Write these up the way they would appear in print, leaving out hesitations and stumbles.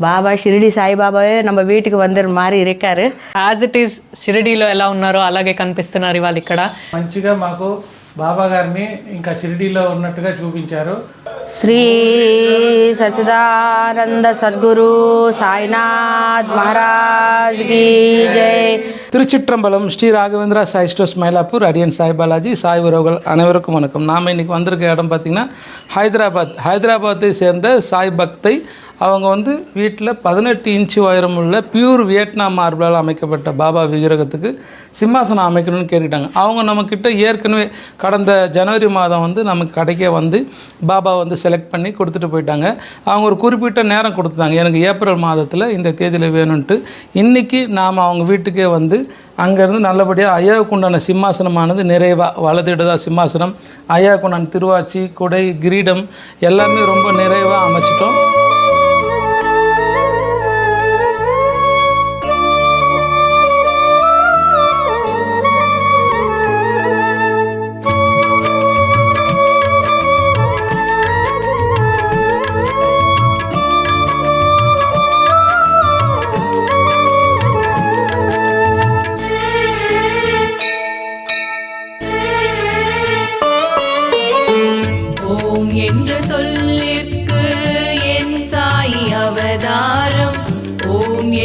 బాబా షిరిడి సాయిబాబాయే நம்ம வீட்டுக்கு வந்த மாதிரி இருக்காரு. యాజ్ ఇట్ ఈస్ షిరిడీలో ఎలా ఉన్నారో అలాగే కనిపిస్తున్నారు ఇవాళ ఇక్కడ. మంచిగా మాకు బాబా గారిని ఇంకా షిరిడీలో ఉన్నట్టుగా చూపించారు. శ్రీ సచ్చిదానంద సద్గురు సాయినాథ్ మహారాజ్ కీ జై. திருச்சிற்றம்பலம் ஸ்ரீ ராகவேந்திரா சாய் ஸ்டோர்ஸ் மயிலாப்பூர் அடியன் சாய் பாலாஜி சாய் உறவுகள் அனைவருக்கும் வணக்கம். நாம் இன்றைக்கி வந்திருக்க இடம் பார்த்திங்கன்னா ஹைதராபாத்தை சேர்ந்த சாய் பக்தை. அவங்க வீட்டில் 18 இன்ச்சு உயரம் உள்ள பியூர் வியட்நாம் மார்பிளால் அமைக்கப்பட்ட பாபா விக்கிரகத்துக்கு சிம்மாசனம் அமைக்கணும்னு கேட்டுக்கிட்டாங்க. அவங்க நம்மக்கிட்ட ஏற்கனவே கடந்த ஜனவரி மாதம் நமக்கு கடைக்கே பாபா செலக்ட் பண்ணி கொடுத்துட்டு போயிட்டாங்க. அவங்க ஒரு குறிப்பிட்ட நேரம் கொடுத்துட்டாங்க, எனக்கு ஏப்ரல் மாதத்தில் இந்த தேதியில் வேணும்ன்ட்டு. இன்றைக்கி நாம் அவங்க வீட்டுக்கே அங்கேருந்து நல்லபடியாக ஐயாவுக்கு உண்டான சிம்மாசனமானது நிறைவாக வலதிடதா சிம்மாசனம், ஐயாவுக்கு உண்டான திருவாச்சி, குடை, கிரீடம் எல்லாமே ரொம்ப நிறைவாக அமைச்சிட்டோம்.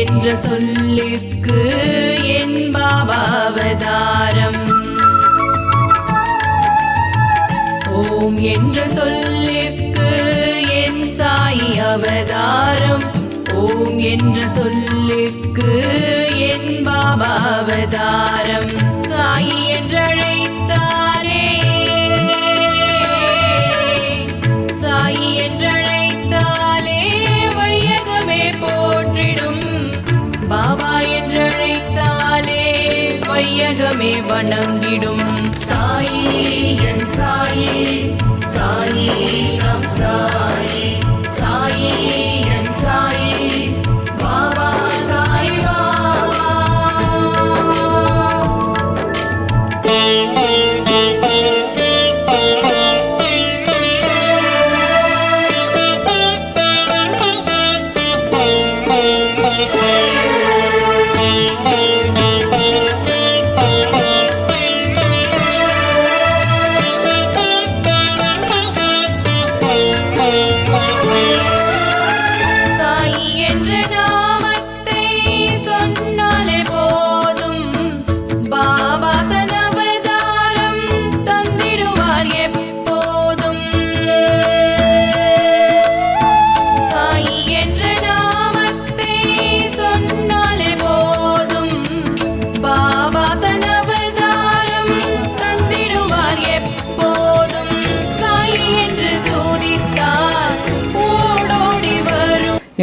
என்ற சொல்லுக்கு என் பாபா அவதாரம். ஓம் என்ற சொல்லுக்கு என் சாயி அவதாரம். ஓம் என்ற சொல்லுக்கு என் பாபா அவதாரம். சாயி என்றழைத்தாலே சாயி என்றழைத்தாலே வையகமே போற்றிடும். பாபா என்றழைத்தாலே வையகமே வணங்கிடும். சாயி என் சாயி, சாயி நம் சாயி, சாயி என் சாயி, பாபா சாயி பாபா.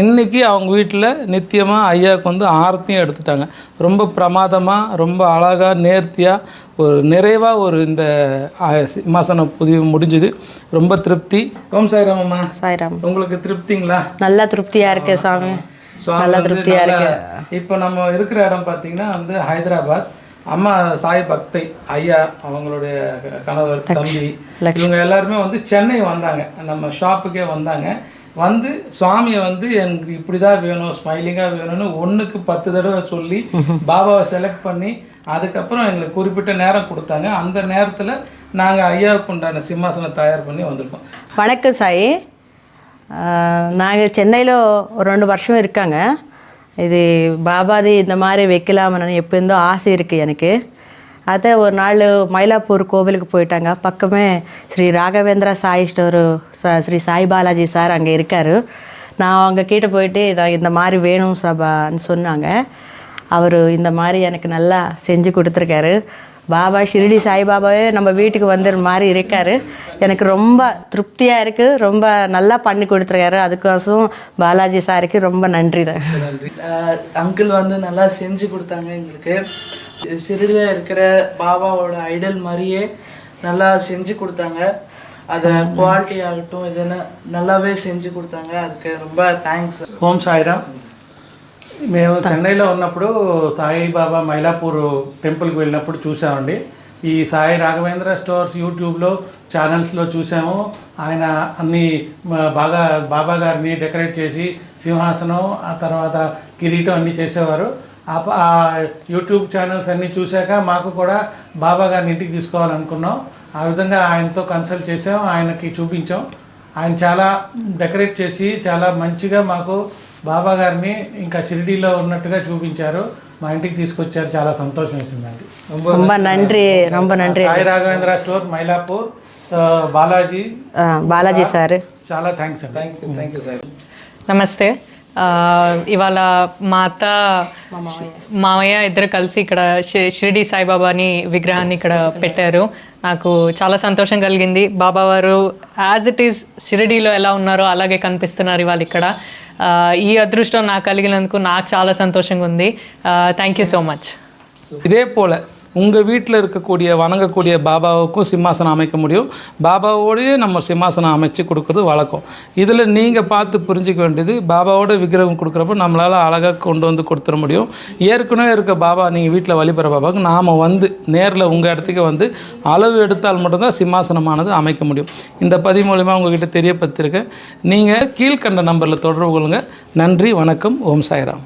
இன்றைக்கி அவங்க வீட்டில் நித்தியமாக ஐயாவுக்கு ஆரத்தியும் எடுத்துட்டாங்க. ரொம்ப பிரமாதமாக, ரொம்ப அழகாக, நேர்த்தியாக, ஒரு நிறைவாக இந்த சிம்மாசனம் முடிஞ்சுது. ரொம்ப திருப்தி. ஓம் சாய்ராம் அம்மா. சாய்ராம். உங்களுக்கு திருப்திங்களா? நல்லா திருப்தியாக இருக்கு சாமி, நல்லா திருப்தியாக இருக்கு. இப்போ நம்ம இருக்கிற இடம் பார்த்திங்கன்னா ஹைதராபாத். அம்மா சாய் பக்தை ஐயா, அவங்களுடைய கணவர், தம்பி, இவங்க எல்லாருமே சென்னை வந்தாங்க, நம்ம ஷாப்புக்கே வந்தாங்க. சுவாமியை எனக்கு இப்படி தான் வேணும், ஸ்மைலிங்காக வேணும்னு 1க்கு 10 தடவை சொல்லி பாபாவை செலக்ட் பண்ணி அதுக்கப்புறம் எங்களுக்கு குறிப்பிட்ட நேரம் கொடுத்தாங்க. அந்த நேரத்தில் நாங்கள் ஐயாவுக்கு உண்டான சிம்மாசனம் தயார் பண்ணி வந்திருக்கோம். வணக்கம் சாய். நாங்கள் சென்னையில் ஒரு 2 வருஷம் இருக்காங்க. இது பாபாதி இந்த மாதிரி வைக்கலாம்னு எப்போ இருந்தோ ஆசை இருக்குது எனக்கு. அதை ஒரு நாள் மயிலாப்பூர் கோவிலுக்கு போயிட்டாங்க. பக்கமே ஸ்ரீ ராகவேந்திரா சாய் ஸ்டோரு ஸ்ரீ சாய் பாலாஜி சார் அங்கே இருக்கார். நான் அவங்க கிட்டே போயிட்டு நான் இந்த மாதிரி வேணும் சபான்னு சொன்னாங்க. அவர் இந்த மாதிரி எனக்கு நல்லா செஞ்சு கொடுத்துருக்காரு. பாபா ஷிரிடி சாய்பாபாவே நம்ம வீட்டுக்கு வந்த மாதிரி இருக்கார். எனக்கு ரொம்ப திருப்தியாக இருக்குது, ரொம்ப நல்லா பண்ணி கொடுத்துருக்காரு. அதுக்கோசம் பாலாஜி சாருக்கு ரொம்ப நன்றி தான். அங்கிள் நல்லா செஞ்சு கொடுத்தாங்க எங்களுக்கு. ஷிரிடியில் இருக்கிற பாபாவோட ஐடல் மாதிரியே நல்லா செஞ்சு கொடுத்தாங்க. அதை குவாலிட்டி ஆகட்டும் இதுன்னு நல்லாவே செஞ்சு கொடுத்தாங்க. அதுக்கு ரொம்ப థ్యాంక్స్. ఓం సాయిరామ్. మేము చెన్నైలో ఉన్నప్పుడు సాయిబాబా మైలాపూర్ టెంపుల్కి వెళ్ళినప్పుడు చూసామండి. ఈ సాయి రాఘవేంద్ర స్టోర్స్ యూట్యూబ్లో ఛానల్స్లో చూసాము. ఆయన అన్ని బాగా బాబా గారిని డెకరేట్ చేసి సింహాసనం, ఆ తర్వాత కిరీటం అన్నీ చేసేవారు. ఆ యూట్యూబ్ ఛానల్స్ అన్నీ చూశాక మాకు కూడా బాబా గారిని ఇంటికి తీసుకోవాలనుకున్నాం. ఆ విధంగా ఆయనతో కన్సల్ట్ చేసాం, ఆయనకి చూపించాం. ఆయన చాలా డెకరేట్ చేసి చాలా మంచిగా మాకు బాబా గారిని ఇంకా షిరిడీలో ఉన్నట్టుగా చూపించారు. మా ఇంటికి తీసుకొచ్చారు. చాలా సంతోషం వేసిందండి. ரொம்ப நன்றி, ரொம்ப நன்றி. సాయి రాఘవేంద్ర స్టోర్ మైలాపూర్, బాలాజీ బాలాజీ సార్, చాలా థ్యాంక్స్ అండి. Thank you sir. నమస్తే. ఇవాళ మా అత్త మామయ్య ఇద్దరు కలిసి ఇక్కడ షిరిడి సాయిబాబాని విగ్రహాన్ని ఇక్కడ పెట్టారు. నాకు చాలా సంతోషం కలిగింది. బాబా వారు యాజ్ ఇట్ ఈస్ షిరిడీలో ఎలా ఉన్నారో అలాగే కనిపిస్తున్నారు ఇవాళ ఇక్కడ. ఈ అదృష్టం నాకు కలిగినందుకు నాకు చాలా సంతోషంగా ఉంది. Thank you so much. இதே போல் உங்கள் வீட்டில் இருக்கக்கூடிய வணங்கக்கூடிய பாபாவுக்கும் சிம்மாசனம் அமைக்க முடியும். பாபாவோடையே நம்ம சிம்மாசனம் அமைச்சு கொடுக்குறது வழக்கம். இதில் நீங்கள் பார்த்து புரிஞ்சிக்க வேண்டியது, பாபாவோட விக்கிரகம் கொடுக்குறப்ப நம்மளால் அழகாக கொண்டு வந்து கொடுத்துட முடியும். ஏற்கனவே இருக்க பாபா, நீங்கள் வீட்டில் வழிபடுற பாபாவுக்கு நாம் வந்து நேரில் உங்கள் இடத்துக்கு வந்து அளவு எடுத்தால் மட்டும்தான் சிம்மாசனமானது அமைக்க முடியும். இந்த பதிவு மூலிமா உங்கள்கிட்ட தெரியப்படுத்திருக்கேன். நீங்கள் கீழ்கண்ட நம்பரில் தொடர்பு கொள்ளுங்கள். நன்றி, வணக்கம், ஓம் சாய்ராம்.